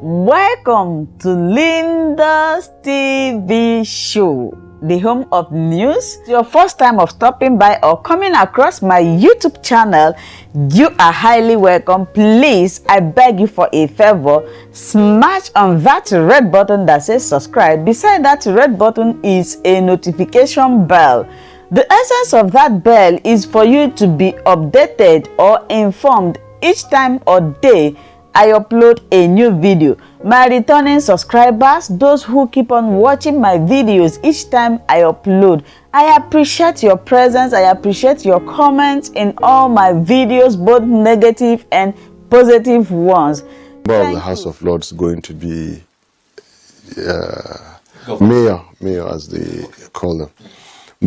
Welcome to Linda's TV show, the home of news. Your first time of stopping by or coming across my YouTube channel, you are highly welcome. Please, I beg you for a favor, smash on that red button that says subscribe. Beside that red button is a notification bell. The essence of that bell is for you to be updated or informed each time or day I upload a new video. My returning subscribers, those who keep on watching my videos each time I upload, I appreciate your presence. I appreciate your comments in all my videos, both negative and positive ones. Well, the House of Lords going to be mayor as they call them.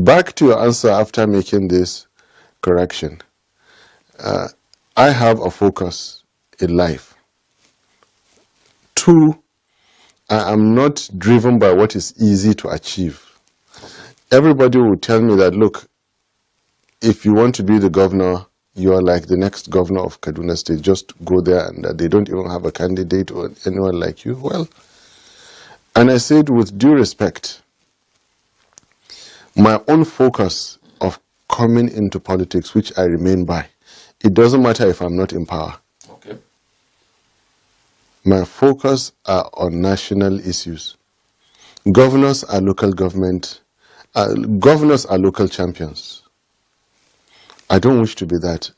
Back to your answer after making this correction. I have a focus in life. 2, I am not driven by what is easy to achieve. Everybody will tell me that, look, if you want to be the governor, you are like the next governor of Kaduna State. Just go there, and they don't even have a candidate or anyone like you. Well, and I said with due respect, my own focus of coming into politics, which I remain by, it doesn't matter if I'm not in power. Okay. My focus are on national issues. Governors are local government. Governors are local champions. I don't wish to be that.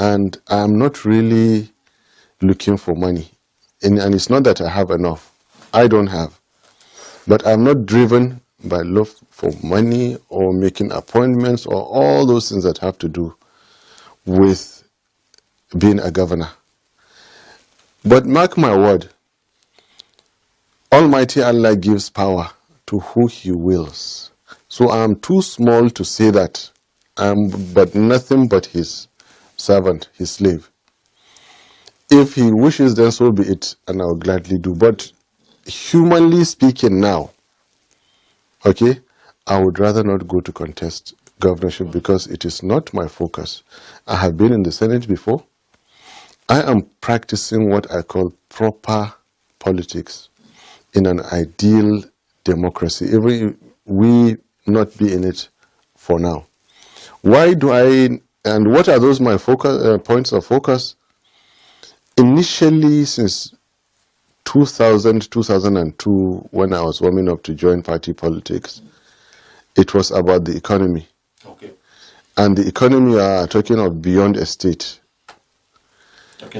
And I'm not really looking for money. And it's not that I have enough. I don't have. But I'm not driven by love for money or making appointments or all those things that have to do with being a governor. But mark my word, Almighty Allah gives power to who He wills. So I am too small to say that. I am but nothing but His servant, His slave. If He wishes, then so be it, and I will gladly do. But humanly speaking now, okay, I would rather not go to contest governorship because it is not my focus. I have been in the Senate before. I am practicing what I call proper politics in an ideal democracy. Even we not be in it for now. Why do I, and what are those my focus, points of focus? Initially, since 2000, 2002, when I was warming up to join party politics, it was about the economy. Okay. And the economy are talking of beyond a state.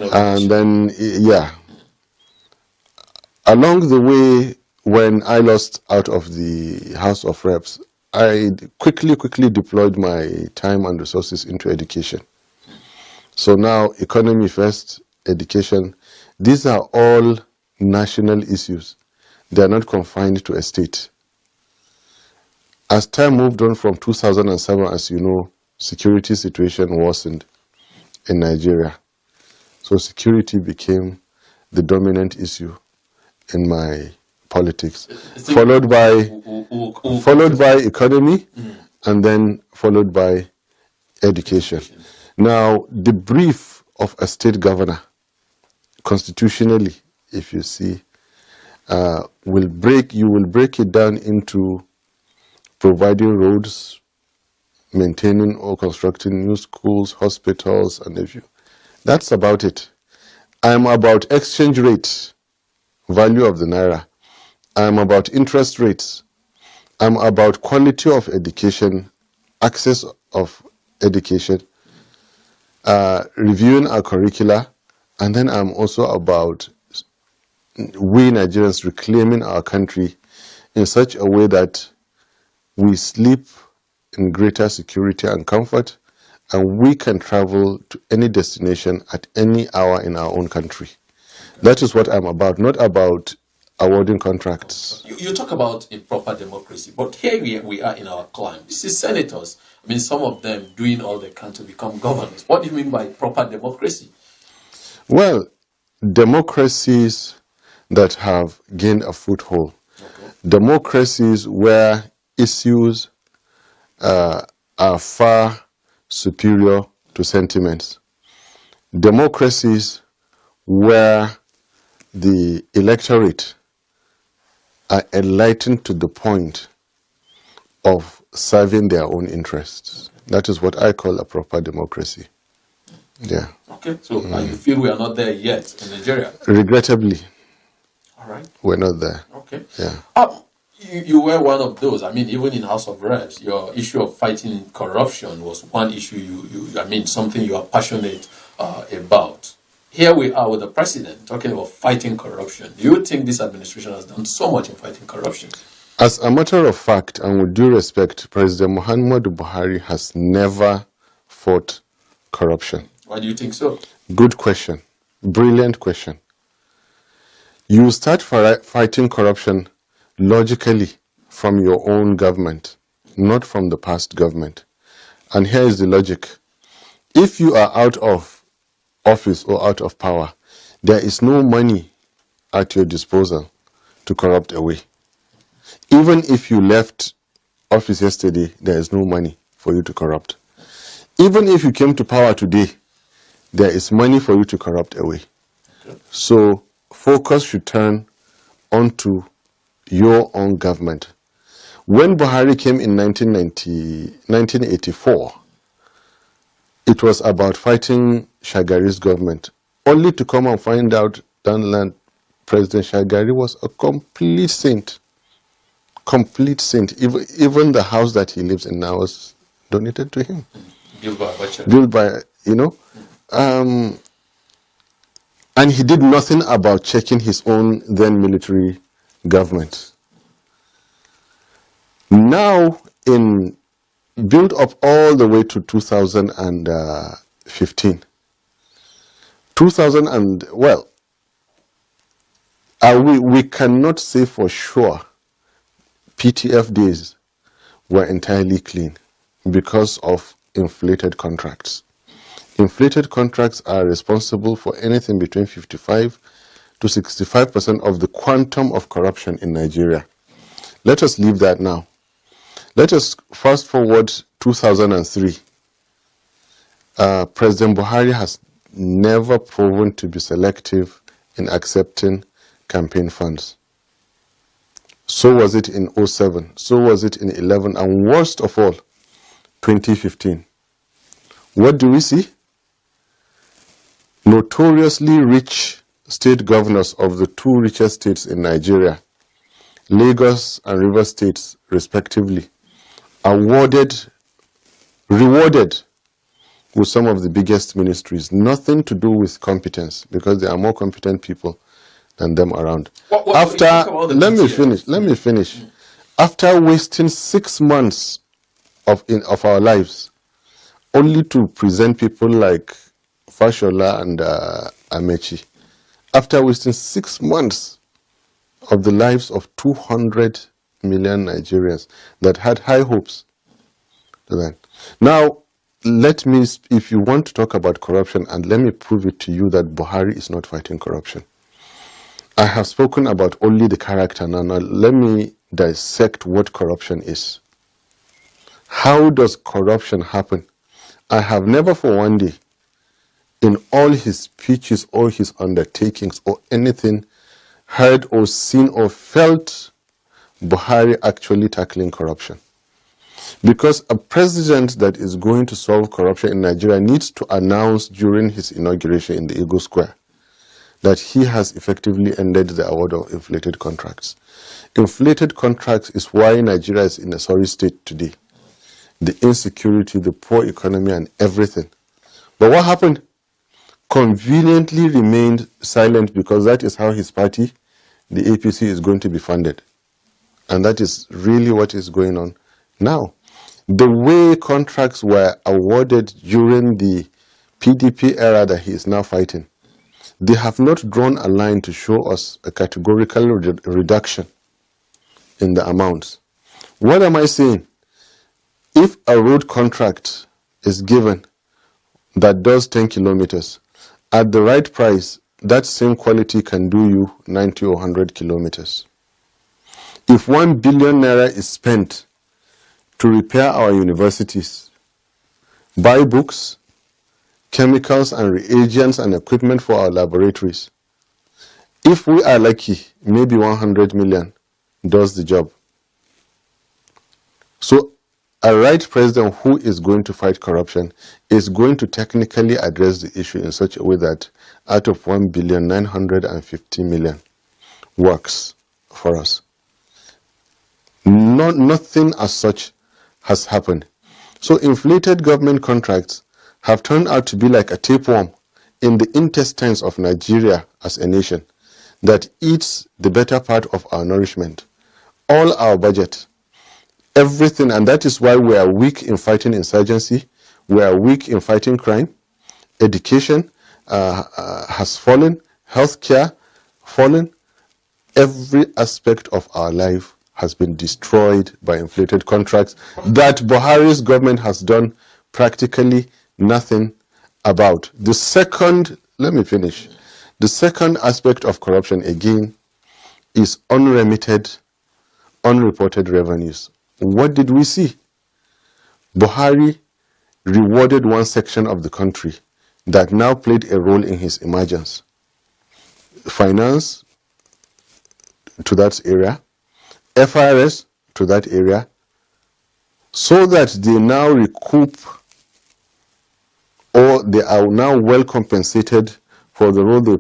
And then, yeah. Along the way, when I lost out of the House of Reps, I quickly deployed my time and resources into education. So now, economy first, education. These are all national issues. They are not confined to a state. As time moved on from 2007, as you know, security situation worsened in Nigeria. So security became the dominant issue in my politics, followed by economy, and then followed by education. Now, the brief of a state governor, constitutionally, if you see, you will break it down into providing roads, maintaining or constructing new schools, hospitals, and if you. That's about it. I'm about exchange rates, value of the naira. I'm about interest rates. I'm about quality of education, access of education, reviewing our curricula, and then I'm also about we Nigerians reclaiming our country in such a way that we sleep in greater security and comfort, and we can travel to any destination at any hour in our own country. That is what I'm about, not about awarding contracts. You talk about a proper democracy, but here we are in our climb. This is senators. I mean, some of them doing all they can to become governors. What do you mean by proper democracy? Well, democracies that have gained a foothold, democracies where issues are far superior to sentiments, democracies where the electorate are enlightened to the point of serving their own interests. That is what I call a proper democracy. Yeah. Okay, so you feel we are not there yet in Nigeria? Regrettably, all right, we're not there. Okay. Yeah. You were one of those. I mean, even in House of Reps, your issue of fighting corruption was one issue something you are passionate about. Here we are with the president talking about fighting corruption. Do you think this administration has done so much in fighting corruption? As a matter of fact, and with due respect, President Muhammadu Buhari has never fought corruption. Why do you think so? Good question. Brilliant question. You start fighting corruption logically from your own government, not from the past government. And here is the logic. If you are out of office or out of power, there is no money at your disposal to corrupt away. Even if you left office yesterday, there is no money for you to corrupt. Even if you came to power today, there is money for you to corrupt away. Okay. So focus should turn onto your own government. When Buhari came in 1984, it was about fighting Shagari's government, only to come and find out that President Shagari was a complete saint. Complete saint. Even the house that he lives in now was donated to him. Built by, and he did nothing about checking his own then military government. Now, built up all the way to 2015. We cannot say for sure PTF days were entirely clean because of inflated contracts. Inflated contracts are responsible for anything between 55 to 65% of the quantum of corruption in Nigeria. Let us leave that now. Let us fast forward 2003. President Buhari has never proven to be selective in accepting campaign funds. So was it in 2007, so was it in 2011, and worst of all, 2015. What do we see? Notoriously rich state governors of the two richest states in Nigeria, Lagos and Rivers states respectively, rewarded with some of the biggest ministries. Nothing to do with competence, because there are more competent people than them around. Let me finish. After wasting 6 months of our lives, only to present people like Fashola and Amechi, after wasting 6 months of the lives of 200 million Nigerians that had high hopes to that. Now, if you want to talk about corruption, and let me prove it to you that Buhari is not fighting corruption. I have spoken about only the character. Now let me dissect what corruption is. How does corruption happen? I have never for one day, in all his speeches or his undertakings or anything, heard or seen or felt Buhari actually tackling corruption. Because a president that is going to solve corruption in Nigeria needs to announce during his inauguration in the Eagle Square that he has effectively ended the award of inflated contracts. Inflated contracts is why Nigeria is in a sorry state today. The insecurity, the poor economy, and everything. But what happened? Conveniently remained silent, because that is how his party, the APC, is going to be funded. And that is really what is going on now. The way contracts were awarded during the PDP era that he is now fighting, they have not drawn a line to show us a categorical reduction in the amounts. What am I saying? If a road contract is given that does 10 kilometers, at the right price, that same quality can do you 90 or 100 kilometers. If 1 billion naira is spent to repair our universities, buy books, chemicals and reagents and equipment for our laboratories, If we are lucky, maybe 100 million does the job. So a right president who is going to fight corruption is going to technically address the issue in such a way that out of 1,950,000,000 works for us. Nothing as such has happened. So inflated government contracts have turned out to be like a tapeworm in the intestines of Nigeria as a nation that eats the better part of our nourishment, all our budget, everything. And that is why we are weak in fighting insurgency, we are weak in fighting crime, education has fallen, healthcare fallen, every aspect of our life has been destroyed by inflated contracts that Buhari's government has done practically nothing about. The second, let me finish. The second aspect of corruption, again, is unremitted, unreported revenues. What did we see? Buhari rewarded one section of the country that now played a role in his emergence. Finance to that area, FRS to that area, so that they now recoup, or they are now well compensated for the role they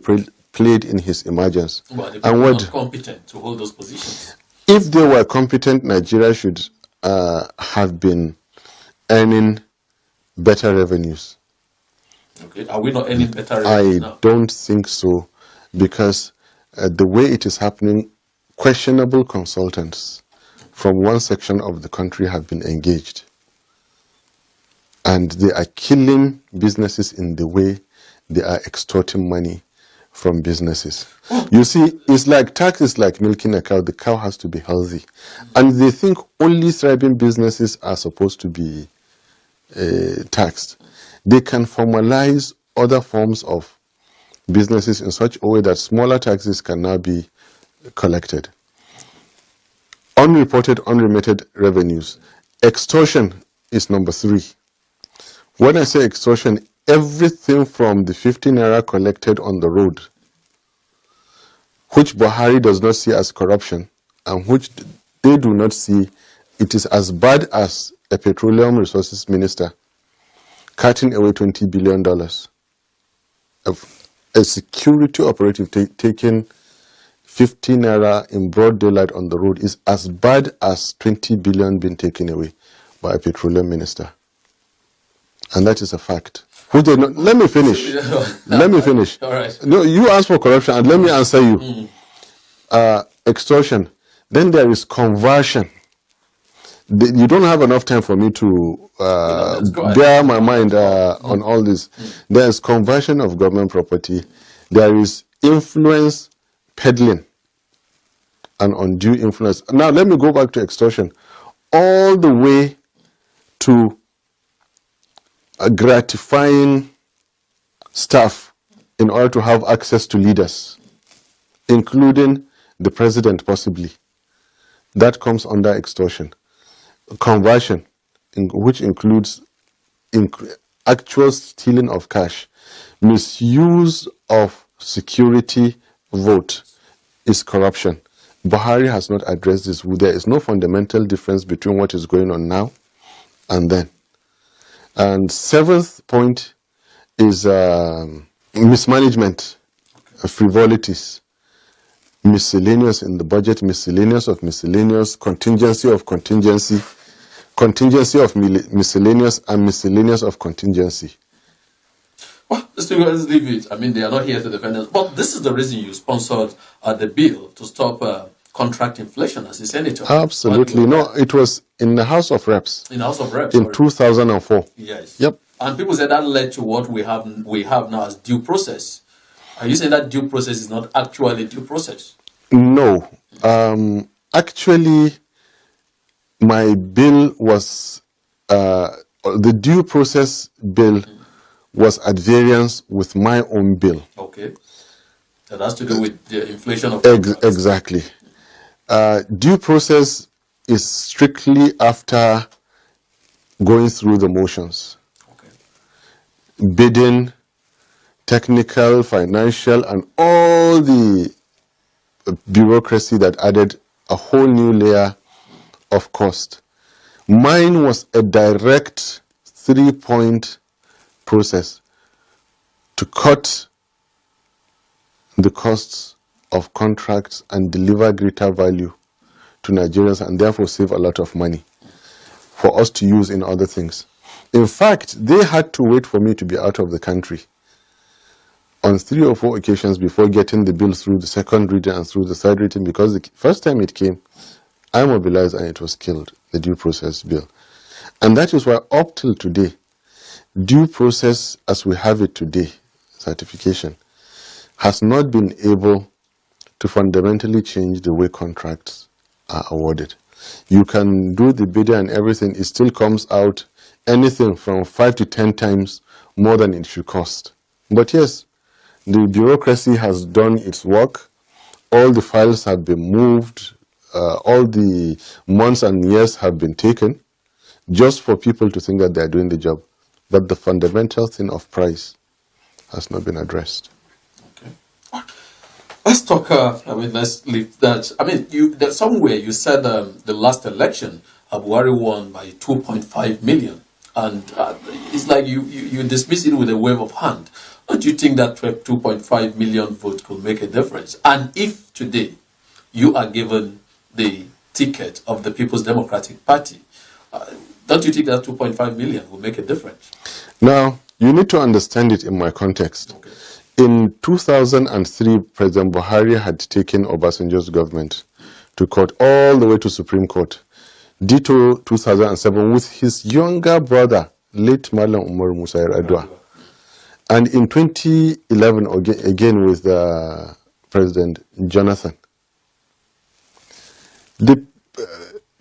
played in his emergence. Well, they were not competent to hold those positions. If they were competent, Nigeria should have been earning better revenues. Okay, are we not earning better revenues now? I don't think so, because the way it is happening, questionable consultants from one section of the country have been engaged, and they are killing businesses in the way they are extorting money from businesses. You see, it's like tax is like milking a cow. The cow has to be healthy, and they think only thriving businesses are supposed to be taxed. They can formalize other forms of businesses in such a way that smaller taxes can now be collected. Unreported, unremitted revenues. Extortion is number 3. When I say extortion, everything from the 50 naira collected on the road, which Buhari does not see as corruption, and which they do not see, it is as bad as a petroleum resources minister cutting away $20 billion. A security operative taking 50 naira in broad daylight on the road is as bad as 20 billion being taken away by a petroleum minister. And that is a fact. Who did not, let me finish. Let me finish. All right. No, you asked for corruption, and let me answer you. Extortion. Then there is conversion. You don't have enough time for me to bear my mind on all this. There is conversion of government property. There is influence peddling and undue influence. Now let me go back to extortion, all the way to gratifying staff in order to have access to leaders, including the president possibly. That comes under extortion. Conversion, which includes actual stealing of cash, misuse of security vote, is corruption. Buhari has not addressed this. There is no fundamental difference between what is going on now and then. And 7th point is mismanagement, frivolities, miscellaneous in the budget, miscellaneous of miscellaneous, contingency of contingency, contingency of miscellaneous, and miscellaneous of contingency. Well, let's leave it. I mean, they are not here to defend us. But this is the reason you sponsored the bill to stop contract inflation as a senator. Absolutely. No, it was in the House of Reps. In the House of Reps. In 2004. Yes. Yep. And people said that led to what we have now as due process. Are you saying that due process is not actually due process? No. Actually, my bill was, the due process bill was at variance with my own bill. Okay. That has to do with the inflation of exactly. Due process is strictly after going through the motions. Okay. Bidding, technical, financial, and all the bureaucracy that added a whole new layer of cost. Mine was a direct 3-point process to cut the costs of contracts and deliver greater value to Nigerians, and therefore save a lot of money for us to use in other things. In fact, they had to wait for me to be out of the country on 3 or 4 occasions before getting the bill through the second reading and through the third reading, because the first time it came, I mobilized and it was killed, the due process bill. And that is why up till today, due process as we have it today, certification, has not been able to fundamentally change the way contracts are awarded. You can do the bidding and everything, it still comes out anything from 5 to 10 times more than it should cost. But yes, the bureaucracy has done its work. All the files have been moved. All the months and years have been taken just for people to think that they are doing the job. But the fundamental thing of price has not been addressed. Okay. Let's talk, let's leave that. There's somewhere you said the last election, Buhari won by 2.5 million. And it's like you dismiss it with a wave of hand. Don't you think that 2.5 million votes could make a difference? And if today you are given the ticket of the People's Democratic Party, don't you think that 2.5 million will make a difference? Now, you need to understand it in my context. Okay. In 2003, President Buhari had taken Obasanjo's government to court all the way to Supreme Court. Ditto 2007 with his younger brother, late Malam Umar Musa Yar'Adua. And in 2011, again with President Jonathan. The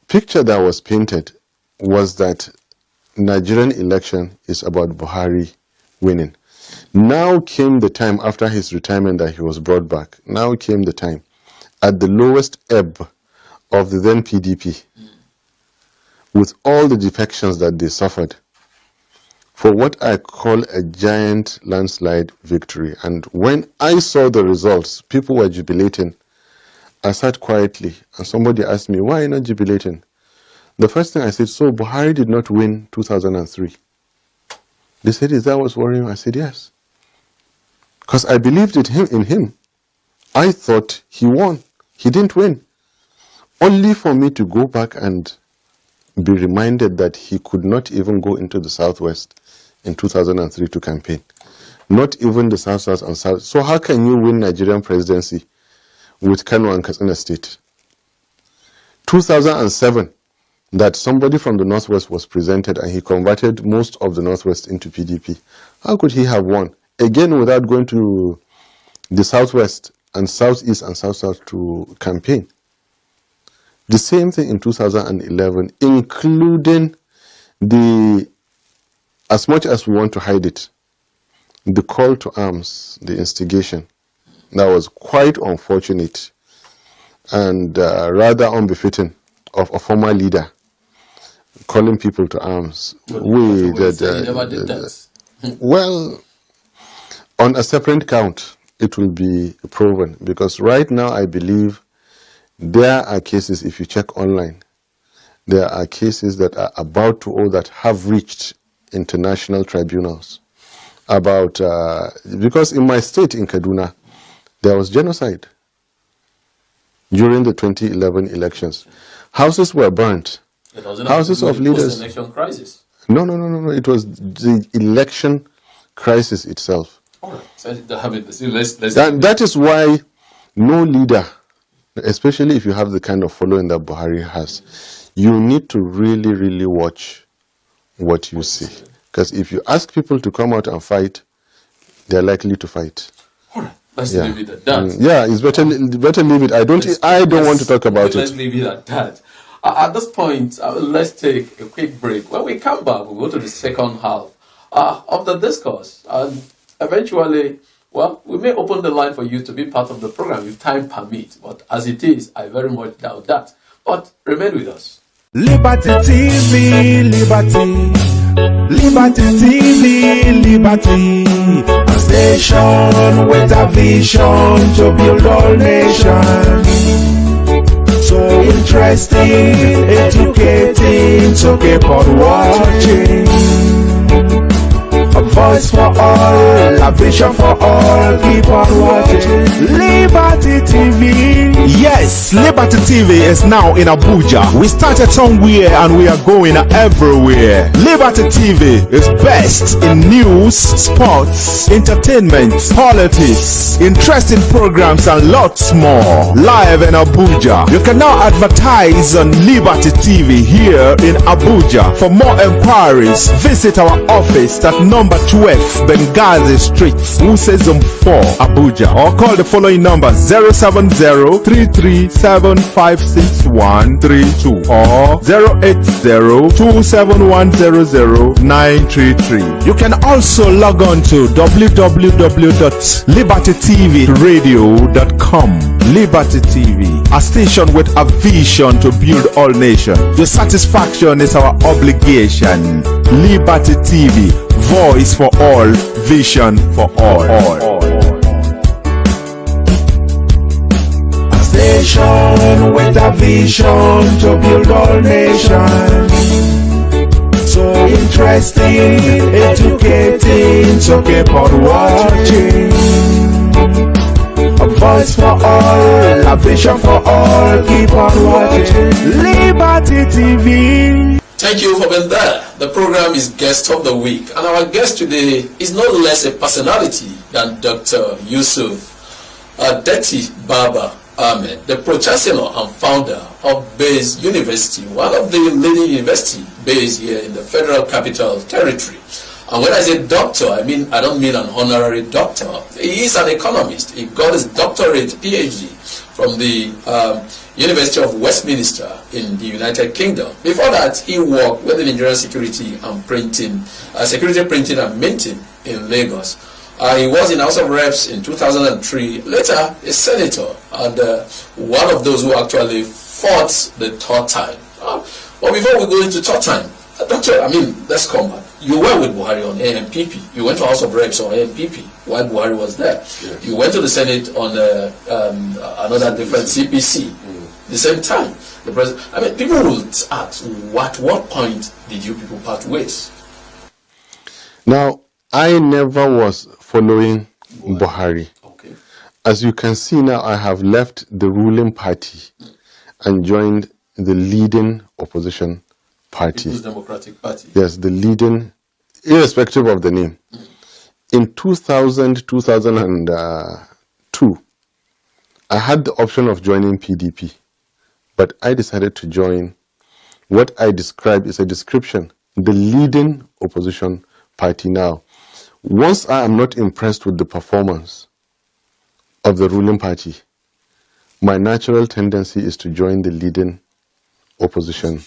picture that was painted was that Nigerian election is about Buhari winning. Now came the time after his retirement that he was brought back. Now came the time at the lowest ebb of the then PDP, with all the defections that they suffered, for what I call a giant landslide victory. And when I saw the results, people were jubilating. I sat quietly and somebody asked me, why are you not jubilating? The first thing I said, so Buhari did not win 2003. They said, is that what's worrying? I said, yes. Because I believed in him. I thought he won. He didn't win. Only for me to go back and be reminded that he could not even go into the Southwest in 2003 to campaign. Not even the South and South. So how can you win Nigerian presidency with Kanu and Katsina State? 2007, that somebody from the Northwest was presented and he converted most of the Northwest into PDP. How could he have won? Again, without going to the Southwest and Southeast and South to campaign. The same thing in 2011, including the, as much as we want to hide it, the call to arms, the instigation, that was quite unfortunate and rather unbefitting of a former leader, calling people to arms. Never did that. Well, on a separate count, it will be proven, because right now I believe there are cases, if you check online, there are cases that are about to or that have reached international tribunals about, because in my state, in Kaduna, there was genocide during the 2011 elections. Houses were burnt. Houses of leaders. Election crisis. No. It was the election crisis itself. All right. So let's That is why no leader, especially if you have the kind of following that Buhari has, you need to really, really watch what you see. Because if you ask people to come out and fight, they're likely to fight. All right. Let's leave it at that. Yeah, it's better leave it. I don't want to talk about it. Let's leave it at that. At this point, let's take a quick break. When we come back, we'll go to the second half of the discourse. And eventually, well, we may open the line for you to be part of the program if time permits. But as it is, I very much doubt that. But remain with us. Liberty TV, liberty. Liberty TV, Liberty, a station with a vision to build all nations. So interesting, educating, so keep on watching. A voice for all, a vision for all, keep on watching. Liberty TV. Yes, Liberty TV is now in Abuja. We started somewhere and we are going everywhere. Liberty TV is best in news, sports, entertainment, politics, interesting programs and lots more. Live in Abuja. You can now advertise on Liberty TV here in Abuja. For more enquiries, visit our office at number 12 Benghazi Street, Usezum 4, Abuja, or call the following numbers 070-337-56132 or 080-271-00933. You can also log on to www.libertytvradio.com. Liberty TV, a station with a vision to build all nations. Your satisfaction is our obligation. Liberty TV, voice for all, vision for all. A station with a vision to build all nations. So interesting, educating, so keep on watching. A voice for all, a vision for all, keep on watching. Liberty TV. Thank you for being there. The program is Guest of the Week, and our guest today is no less a personality than Dr. Yusuf Adeti Baba Ahmed, the Pro-Chancellor and founder of Bayes University, one of the leading universities based here in the Federal Capital Territory. And when I say doctor, I don't mean an honorary doctor. He is an economist. He got his doctorate, PhD, from the University of Westminster in the United Kingdom. Before that, he worked with the Nigerian Security and Printing, Security Printing and Minting in Lagos. He was in House of Reps in 2003, later a senator, and one of those who actually fought the third time. But before we go into third time, Doctor, let's come back. You were with Buhari on AMPP. You went to House of Reps on AMPP while Buhari was there. Yes. You went to the Senate on another different CPC. The same time. The president. People will ask, what point did you people part ways? Now, I never was following Buhari. Okay. As you can see now, I have left the ruling party and joined the leading opposition party. People's Democratic Party. Yes, the leading, irrespective of the name. In 2002, I had the option of joining PDP, but I decided to join what I describe is a description, the leading opposition party now. Once I am not impressed with the performance of the ruling party, my natural tendency is to join the leading opposition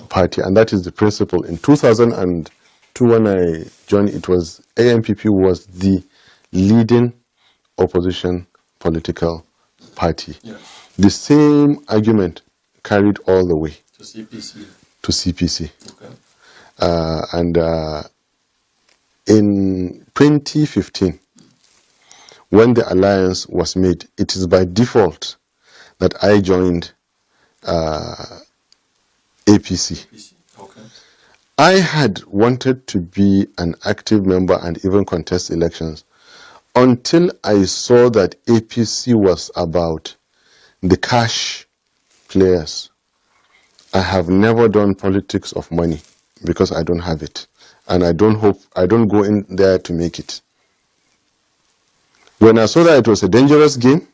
party, and that is the principle. In 2002, when I joined, it was AMPP was the leading opposition political party. Yeah. The same argument carried all the way to CPC. To CPC. Okay. And in 2015, when the alliance was made, it is by default that I joined APC. Okay. I had wanted to be an active member and even contest elections until I saw that APC was about the cash players. I have never done politics of money because I don't have it, and I don't go in there to make it. When I saw that it was a dangerous game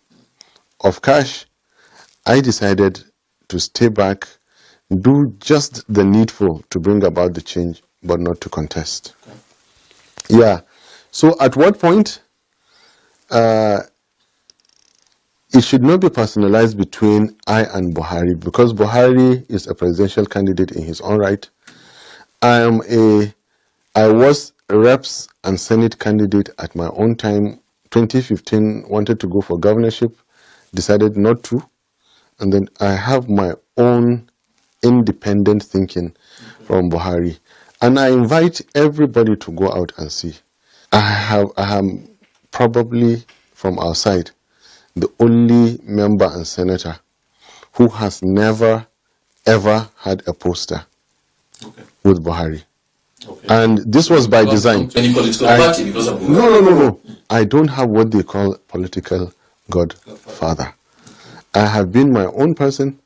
of cash, I decided to stay back, do just the needful to bring about the change, but not to contest. Okay. Yeah. So at what point, it should not be personalized between I and Buhari, because Buhari is a presidential candidate in his own right. I was a reps and Senate candidate at my own time. 2015, wanted to go for governorship, decided not to. And then I have my own independent thinking from Buhari. And I invite everybody to go out and see. I am probably, from our side, the only member and senator who has never, ever had a poster with Buhari. Okay. And this was by design. Any political party because of No. I don't have what they call political godfather. I have been my own person,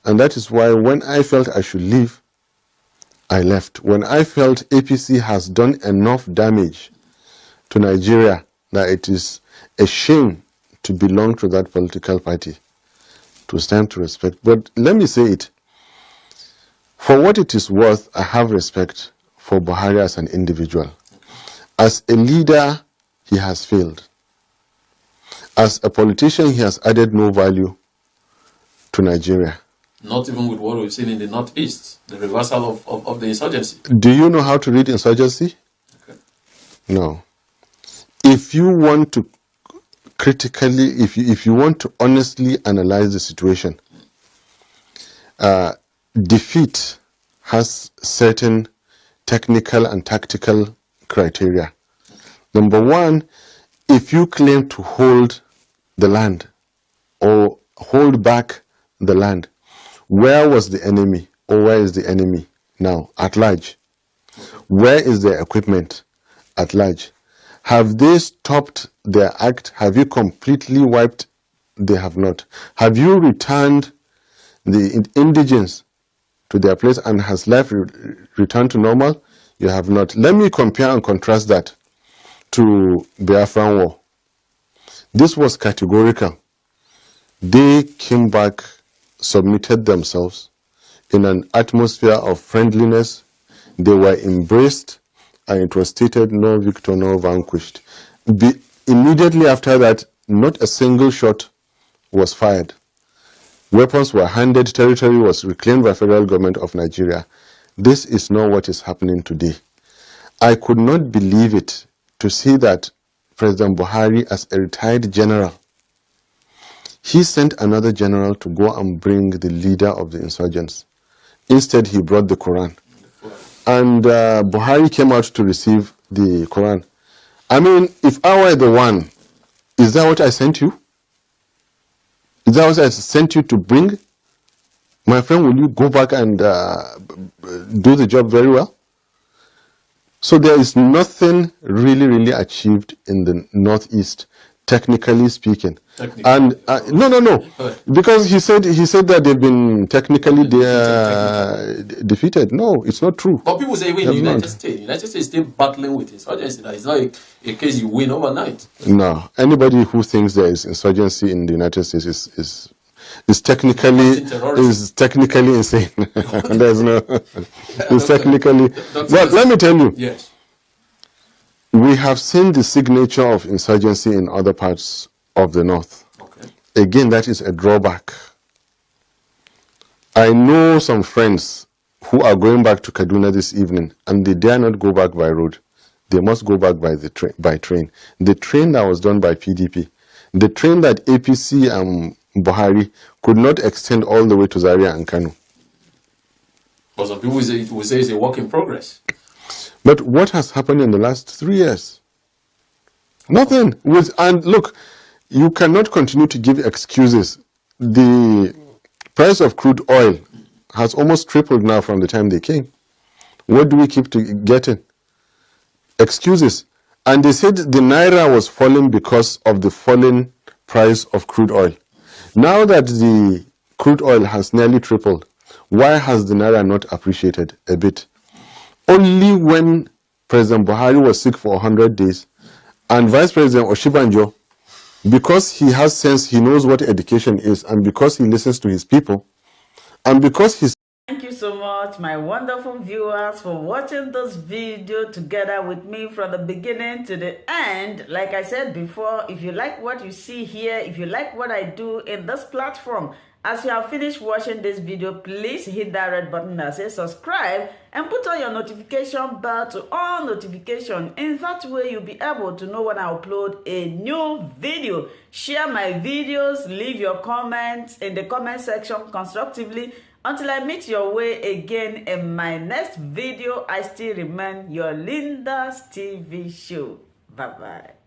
and that is why when I felt I should leave, I left. When I felt APC has done enough damage to Nigeria that it is a shame to belong to that political party, to stand to respect. But let me say it. For what it is worth, I have respect for Buhari as an individual. As a leader, he has failed. As a politician, he has added no value to Nigeria. Not even with what we've seen in the Northeast, the reversal of the insurgency. Do you know how to read insurgency? Okay. No. If you want to critically, if you want to honestly analyze the situation, defeat has certain technical and tactical criteria. Number one, if you claim to hold the land or hold back the land, where was the enemy or where is the enemy now at large? Where is their equipment at large? Have they stopped their act? Have you completely wiped? They have not. Have you returned the indigents to their place and has life returned to normal? You have not. Let me compare and contrast that to Biafran war. This was categorical. They came back, submitted themselves in an atmosphere of friendliness. They were embraced, and it was stated, no victor, no vanquished. Immediately after that, not a single shot was fired. Weapons were handed, territory was reclaimed by federal government of Nigeria. This is not what is happening today. I could not believe it to see that President Buhari, as a retired general, he sent another general to go and bring the leader of the insurgents. Instead, he brought the Quran. And Buhari came out to receive the Quran. I mean, if I were the one, is that what I sent you? Is that what I sent you to bring? My friend, will you go back and do the job very well? So there is nothing really achieved in the Northeast, technically speaking. And no, because he said that they've been technically defeated. No, it's not true. But people say, in the United States is still battling with insurgency. It's not a case you win overnight. No, anybody who thinks there is insurgency in the United States is technically insane. There's no. It's technically. But let me tell you. Yes. We have seen the signature of insurgency in other parts of the North. Okay. Again, that is a drawback. I know some friends who are going back to Kaduna this evening, and they dare not go back by road. They must go back by train. The train that was done by PDP, the train that APC and Buhari could not extend all the way to Zaria and Kanu. But some people will say it's a work in progress. But what has happened in the last 3 years? Nothing. And look, you cannot continue to give excuses. The price of crude oil has almost tripled now from the time they came. What do we keep getting? Excuses. And they said the Naira was falling because of the falling price of crude oil. Now that the crude oil has nearly tripled, why has the Naira not appreciated a bit? Only when President Buhari was sick for 100 days and Vice President Oshibanjo, because he has sense, he knows what education is, and because he listens to his people, and because he's... Thank you so much, my wonderful viewers, for watching this video together with me from the beginning to the end. Like I said before, if you like what you see here, if you like what I do in this platform, as you have finished watching this video, please hit that red button that says subscribe and put on your notification bell to all notification. In that way, you'll be able to know when I upload a new video. Share my videos, leave your comments in the comment section constructively Until I meet your way again in my next video, I still remain your Linda's TV show. Bye-bye.